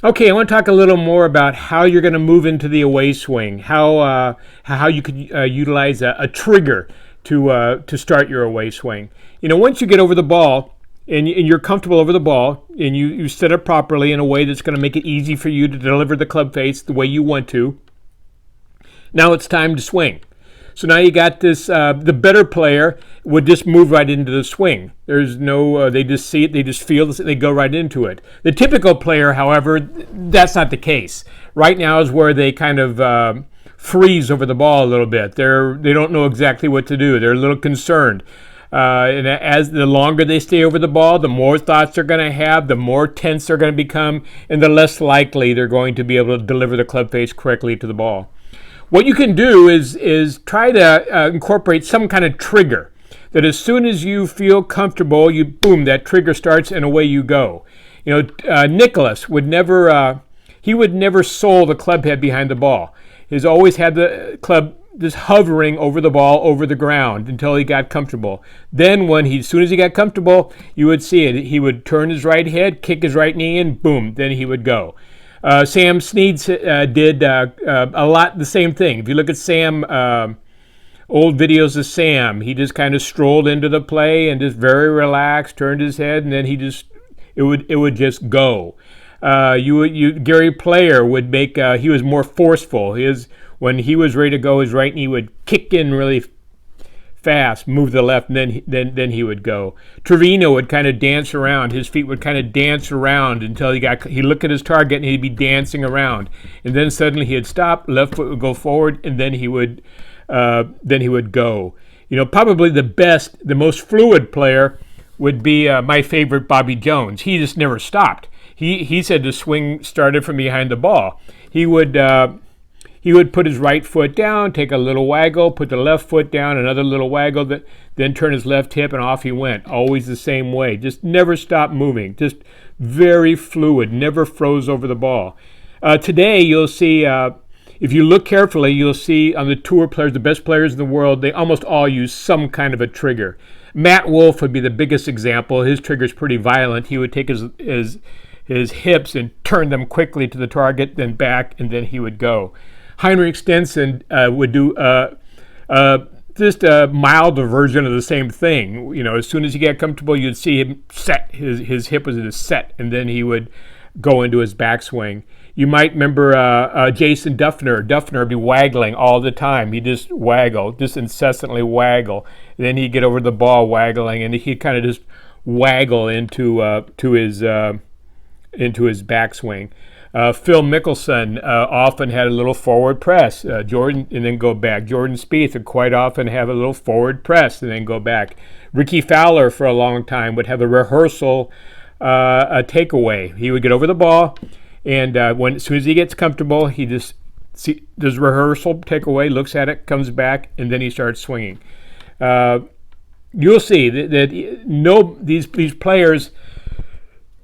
Okay, I want to talk a little more about how you're going to move into the away swing, how you could utilize a trigger to start your away swing. Once you get over the ball and you're comfortable over the ball and you set it properly in a way that's going to make it easy for you to deliver the club face the way you want to, now it's time to swing. So now you got this, the better player would just move right into the swing. There's no, they just see it, they just feel it, they go right into it. The typical player, however, that's not the case. Right now is where they kind of freeze over the ball a little bit. They don't know exactly what to do. They're a little concerned. And as the longer they stay over the ball, the more thoughts they're going to have, the more tense they're going to become, and the less likely they're going to be able to deliver the club face correctly to the ball. What you can do is try to incorporate some kind of trigger that as soon as you feel comfortable, boom, that trigger starts and away you go. Nicklaus would never sole the club head behind the ball. He's always had the club just hovering over the ball, over the ground until he got comfortable. Then as soon as he got comfortable, you would see it. He would turn his right head, kick his right knee in, boom, then he would go. Sam Snead did a lot the same thing. If you look at Sam, old videos of Sam, he just kind of strolled into the play and just very relaxed, turned his head, and then it would just go. Gary Player would make, he was more forceful. When he was ready to go, his right knee would kick in really fast, move to the left, and then he would go. Trevino would kind of dance around. His feet would kind of dance around until he looked at his target and he'd be dancing around. And then suddenly he'd stop, left foot would go forward, and then he would go. Probably the most fluid player would be my favorite, Bobby Jones. He just never stopped. He said the swing started from behind the ball. He would put his right foot down, take a little waggle, put the left foot down, another little waggle, then turn his left hip, and off he went. Always the same way. Just never stopped moving. Just very fluid, never froze over the ball. Today, you'll see, if you look carefully, you'll see on the tour players, the best players in the world, they almost all use some kind of a trigger. Matt Wolff would be the biggest example. His trigger's pretty violent. He would take his hips and turn them quickly to the target, then back, and then he would go. Henrik Stenson would do just a milder version of the same thing. As soon as he got comfortable, you'd see him set. His hip was just set, and then he would go into his backswing. You might remember Jason Duffner. Duffner would be waggling all the time. He'd just waggle, just incessantly waggle. And then he'd get over the ball waggling, and he'd kind of just waggle into his backswing. Phil Mickelson often had a little forward press, Jordan, and then go back. Jordan Speith would quite often have a little forward press and then go back. Rickie Fowler for a long time would have a rehearsal, a takeaway. He would get over the ball, and as soon as he gets comfortable, he just does rehearsal, takeaway, looks at it, comes back, and then he starts swinging. You'll see that these players.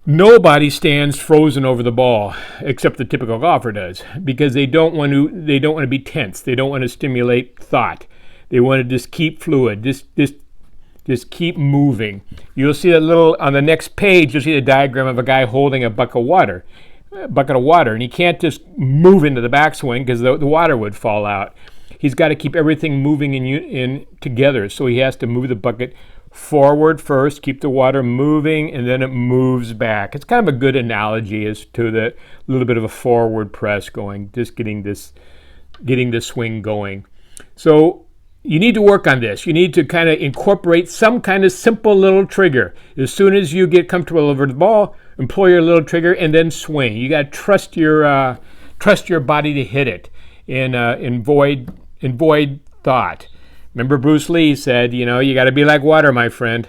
Nobody stands frozen over the ball except the typical golfer does, because they don't want to be tense. They don't want to stimulate thought. They want to just keep fluid, just keep moving. You'll see on the next page, you'll see the diagram of a guy holding a bucket of water, and he can't just move into the backswing because the water would fall out. He's got to keep everything moving in together, so he has to move the bucket forward first, keep the water moving, and then it moves back. It's kind of a good analogy as to the little bit of a forward press going, just getting the swing going. So you need to work on this. You need to kind of incorporate some kind of simple little trigger. As soon as you get comfortable over the ball, employ your little trigger and then swing. You got to trust your body to hit it and void thought. Remember Bruce Lee said, you got to be like water, my friend.